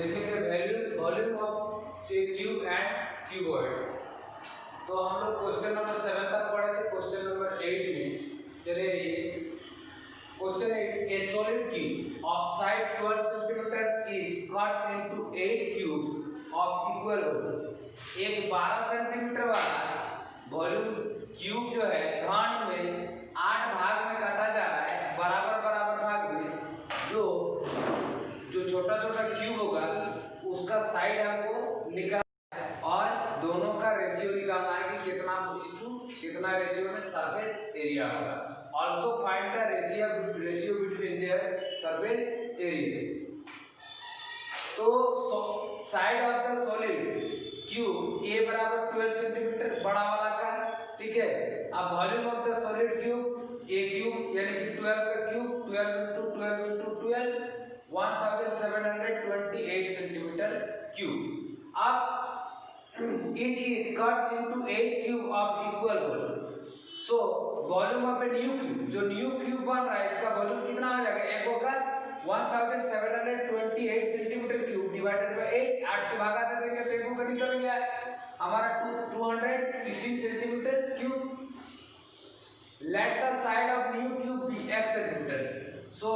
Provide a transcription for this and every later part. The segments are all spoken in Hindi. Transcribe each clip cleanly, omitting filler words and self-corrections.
देखेंगे volume of A cube and cuboid. तो हम लोग क्वेश्चन नंबर 7 तक पढ़े थे। क्वेश्चन नंबर 8 में चलिए question 8, A solid cube of side 12 centimetre is cut into 8 cubes of equal volume. एक 12 सेंटीमीटर वाला वॉल्यूम क्यूब जो है घन में 8 भाग में काटा जा रहा है, बराबर बराबर भाग में। जो छोटा छोटा क्यूब होगा उसका साइड हमको निकालना है और दोनों का रेशियो निकालना है कि कितना रेशियो में सरफेस एरिया होगा। Also find the ratio between their surface area. तो side of the solid cube a बराबर 12 सेंटीमीटर बड़ा वाला का, ठीक है। अब volume of the solid cube a cube यानी कि 12 का cube 12 into 12 into 12 1728 centimetre cube. अब it is cut into 8 cube of equal volume. So volume of a new cube, जो न्यू क्यूब बन रहा है इसका वॉल्यूम कितना हो जाएगा? एक होगा 1728 सेंटीमीटर क्यूब डिवाइडेड बाय 8। 8 से भागा दे देंगे तो एक का निकल गया हमारा 216 centimetre cube. Let the side of new cube be x centimetre. So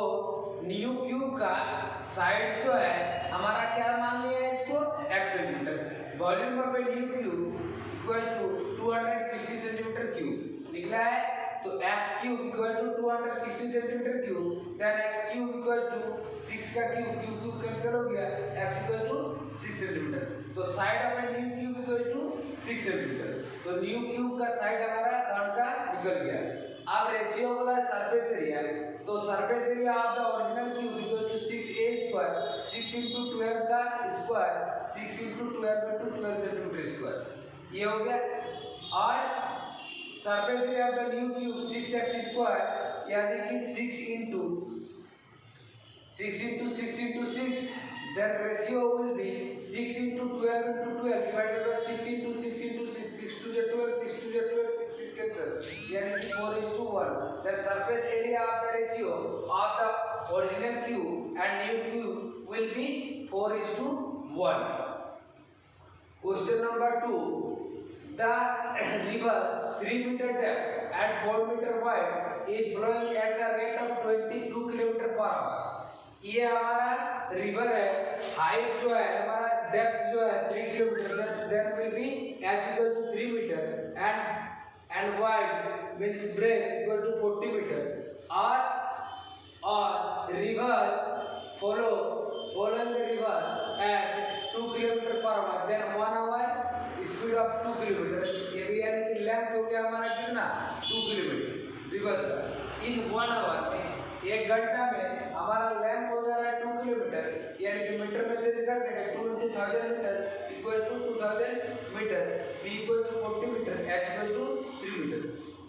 new cube का साइड जो है हमारा क्या मान लिया है इसको? x centimetre. Volume of a new cube equal to 260 centimetre cube निकला है। तो x cube equal to 260 centimetre cube, then x cube equal to 6 का क्यूब, क्यूब कैंसिल हो गया, x इक्वल टू 6 सेंटीमीटर। तो side of a new cube equal to 6 centimetre. तो न्यू क्यूब का साइड हमारा घन का निकल गया। अब रेशियो बोला सरफेस एरिया, तो surface area of the original cube equal to 6a square, 6 into 12 का square, 6 into 12 into 12 centimetre square, ये हो गया। और surface area of the new cube 6x square यानी कि 6 into 6, then ratio will be 6 into 12 into 12 divided by 6 into 6 into 6, 6 to the 12, 6 to the 12, 6 is cancelled, यानी कि 4:1. Then surface area of the ratio of the original cube and new cube will be 4:1. Question number 2, the river 3 meter depth and 4 meter wide is flowing at the rate of 22 km per hour. ये हमारा रिवर है, हाइट जो है हमारा डेप्थ जो है 3 kilometre, then will be h equal to 3 metre and wide means breadth equal to 40 metre. और river following the river at 2 kilometre per hour, then 1 hour speed of 2 kilometre, यानी कि लेंथ हो गया हमारा कितना? 2 किलोमीटर रिवर का। इन 1 आवर में, एक घंटा में हमारा लेंथ हो जा रहा है 2 किलोमीटर, यानी कि मीटर में चेंज कर देंगे। 2 into 1000 metre equal to 2000 metre, b equal to 40 metre, h equal to 3 metre.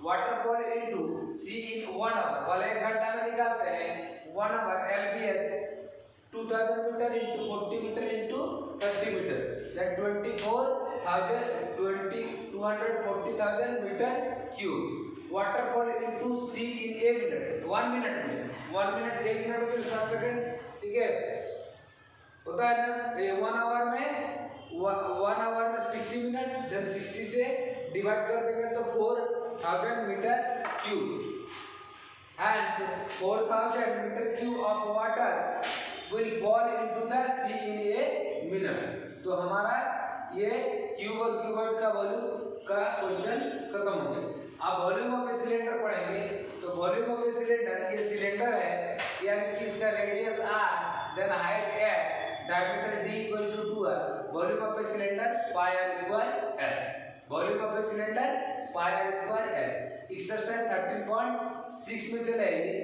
Waterfall into c in 1 hour, पहले एक घंटा में निकालते हैं 1 hour LBH 2000 metre into 40 metre into 30 metre, that 240,000 metre cube. Waterfall into c in a minute, 1 minute में, 1 मिनट 1 मिनट होते 60 सेकंड, ठीक है, होता है ना। ये 1 आवर में 60 मिनट, देन 60 से डिवाइड कर देंगे तो 4000 metre cube. And 4000 metre cube of water will fall into the C in a minute. तो हमारा ये क्यूब और क्यूबॉइड का वॉल्यूम का क्वेश्चन खत्म हो गया। अब वॉल्यूम ऑफ ए सिलेंडर पढ़ेंगे। तो वॉल्यूम ऑफ ए सिलेंडर, ये सिलेंडर है यानी कि इसका radius r, then height h, diameter d equal to 2r। Volume of a cylinder pi r square h। Volume of a cylinder pi r square h। Exercise 13.6 में चलेगी।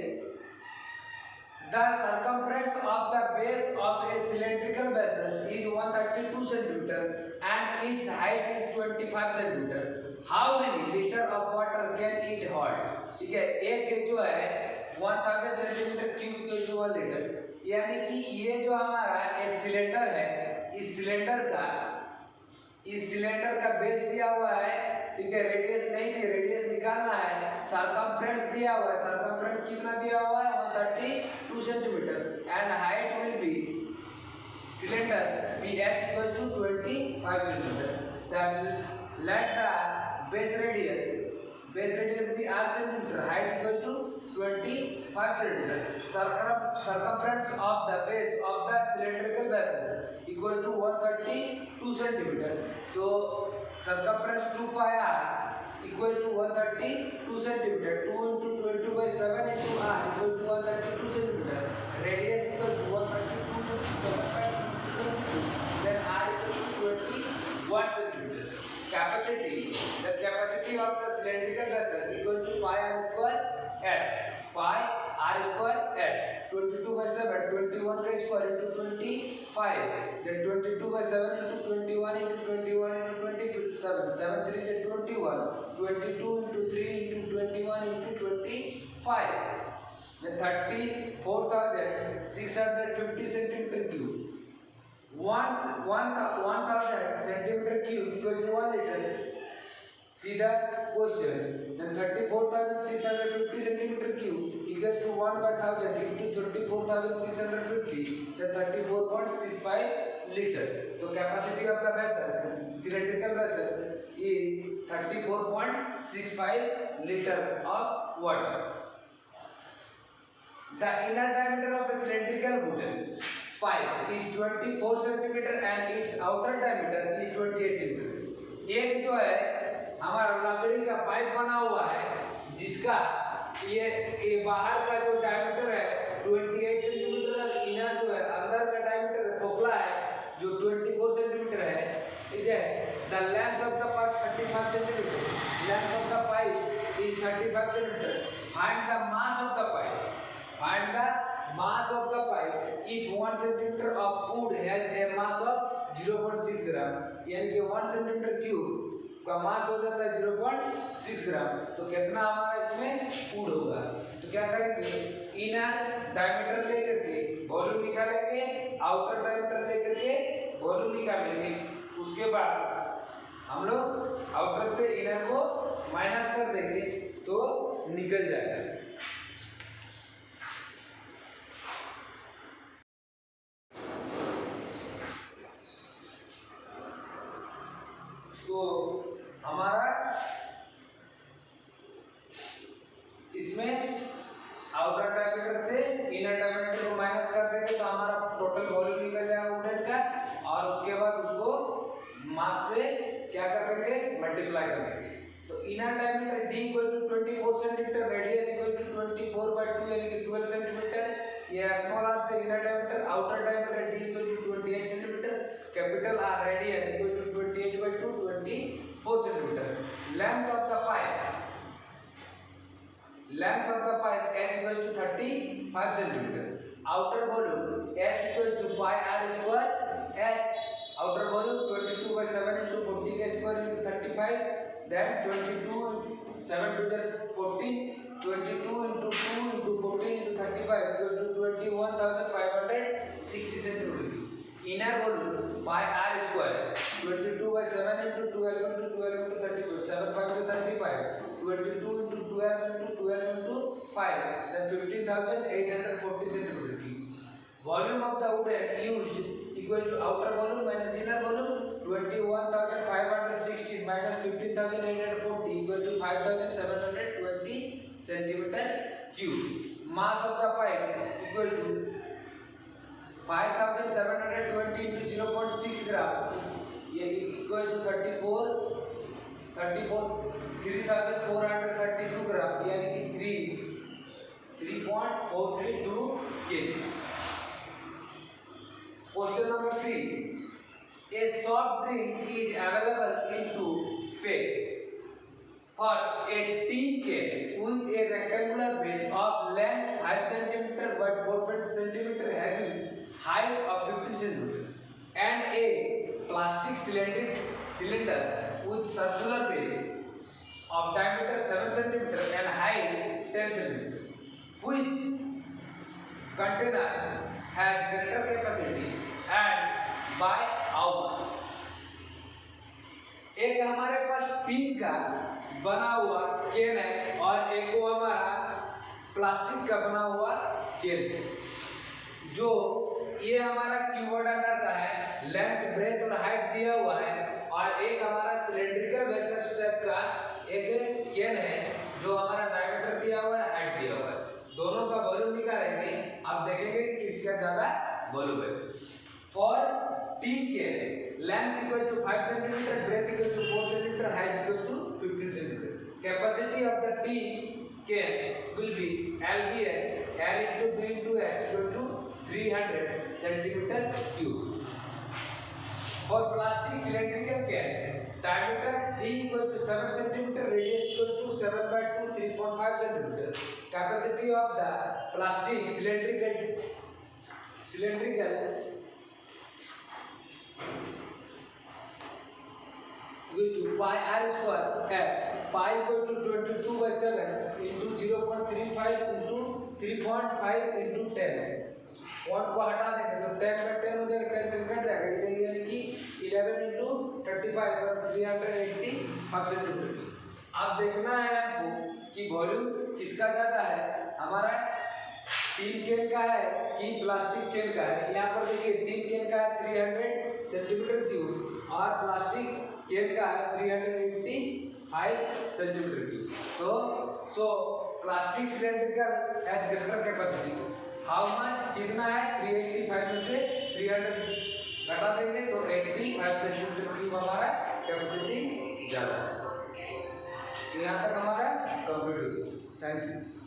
The circumference of the base of a cylindrical vessel is 132 centimeter and its height is 25 centimeter. How many liter of water can it hold? ठीक है, एक जो है 1000 सेंटीमीटर क्यूब के जो 1 लीटर, यानी कि ये जो हमारा एक सिलेंडर है, इस सिलेंडर का बेस दिया हुआ है, ठीक है, रेडियस नहीं दी, रेडियस निकालना है। सरकमफ्रेंस दिया हुआ है, सरकमफ्रेंस कितना दिया हुआ है? 132 centimetre and height will be cylinder pH equal to 25 centimeter. Then let the base radius be r centimeter, height equal to 25 centimeter. Circumference of the base of the cylindrical vessel equal to 132 centimeter. So circumference 2 pi r equal to 132 centimeter. 2 into 22 by 7 into r equal to 132 centimeter. Radius equal to 132 into 7 by 22. Then r equal to 21 centimeter. Capacity. The capacity of the cylindrical vessel equal to pi r square h. Pi r square h. 22 by 7, 21 का square into 25. Then 22 by 7 into 21 into 21 into 27. 7 3 is 21. 22 into 3 into 21 into 25. Then 34,650 centimeter cube. 1000 centimeter cube equal to 1 liter. See the question. Then 34,650 centimeter cube equal to 1 by 1000 into 34,650. Then 34.65 liter. So capacity of the vessels, cylindrical vessels, is 34.65 liter of water. The inner diameter of a cylindrical wooden pipe is 24 centimeter and its outer diameter is 28 centimeter. एक जो है हमारा लकड़ी का पाइप बना हुआ है जिसका ये बाहर का जो डायमीटर है 28 सेंटीमीटर है, इनर जो है अंदर का डायमीटर खोखला है जो 24 सेंटीमीटर है, ठीक है. The length of the pipe 35 centimetre. Length of the pipe is 35 centimetre. Find the mass of the pipe. Find the mass of the pipe if 1 centimeter of wood has a mass of 0.6 gram. यानी कि 1 centimeter cube का मास हो जाता है 0.6 ग्राम. तो कितना हमारा इसमें wood होगा. तो क्या करेंगे, इनर डायमीटर लेकर के वॉल्यूम निकालेंगे, आउटर डायमीटर लेकर के वॉल्यूम निकालेंगे. उसके बाद हम लोग आउटर से इनर को माइनस कर देंगे तो निकल जाएगा. तो हमारा इसमें आउटर डायमीटर से इनर डायमीटर को माइनस कर देंगे तो हमारा टोटल वॉल्यूम निकल जाएगा वुडन का. और उसके बाद उसको मास से क्या कर देंगे, मल्टीप्लाई कर देंगे. तो inner diameter d equal to 24 centimetre, radius equal to 24 by 2 यानी कि 12 सेंटीमीटर. ये स्मॉल r से inner diameter, outer diameter d equal to 28 centimetre, capital R radius equal to 28 by 2 24 centimetre. Length of the pipe h equal to 35 centimetre. Outer volume h equal to pi r square h. Outer volume 22 by 7 into 40 का square into 35. Then 22 7 to the 14, 22 into 2 into 14 into 35 equal to 21,560 centimeter. Inner volume pi r square 22 by 7 into 12 into 12 into 32 7 5 to 35 22 into 12 into 12 into 5 then 15,840 centimeter cube. Volume of the wood used equal to outer volume minus inner volume 21,516 minus 15,840 equal to 5,720 centimeter cube. Mass of the pipe equal to 5,720 into 0.6 gram. ये equal to 3,432 ग्राम यानी कि 3.432 kg. Question number 3. A soft drink is available in 2 packs. First, a tea can with a rectangular base of length 5 cm by 4 cm having height of 15 cm and a plastic cylinder with circular base of diameter 7 cm and height 10 cm. Which container has greater capacity and by how much? एक हमारे पास टीन का बना हुआ केन है और एक वो हमारा प्लास्टिक का बना हुआ केन है. जो ये हमारा क्यूबॉइड आकार का है, लेंथ ब्रेथ और हाइट दिया हुआ है, और एक हमारा सिलेंड्रिकल वेसल टाइप का एक केन है जो हमारा डायमीटर दिया हुआ है, हाइट दिया हुआ है। दोनों का वॉल्यूम निकालेंगे, आप देखेंगे कि किसका ज्यादा वॉल्यूम है। For tin can length equal to 5 centimetre, breadth equal to 4 centimetre, height equal to 15 centimetre. Capacity of the tin can will be LBH L into B into H equal to 300 centimeter cube. For plastic cylindrical can, diameter D equal to 7 centimeter, radius equal to 7 by 2, 3.5 centimeter. Capacity of the plastic cylindrical equal to pi r square F. Pi equal to 22 by 7 into 0.35 into 3.5 into 10. Point को हटा देंगे तो 10 by 10 हो जाएगा, 10 10 कट जाएगा, यानी कि 11 into 35 और 385 सेंटीमीटर की। अब देखना है आपको कि वॉल्यूम किसका ज्यादा है, हमारा टीन केन का है कि प्लास्टिक केन का है। यहाँ पर देखिए टीन केन का है 300 सेंटीमीटर क्यूब और प्लास्टिक केन का है 385 centimetre cube. So plastic cylinder has greater capacity. How much, कितना है, 385 में से 300 घटा देंगे तो 85 सेंटीमीटर क्यूब हमारा कैपेसिटी ज़्यादा है। तो यहाँ तक हमारा कंप्लीट हो गया। Thank you.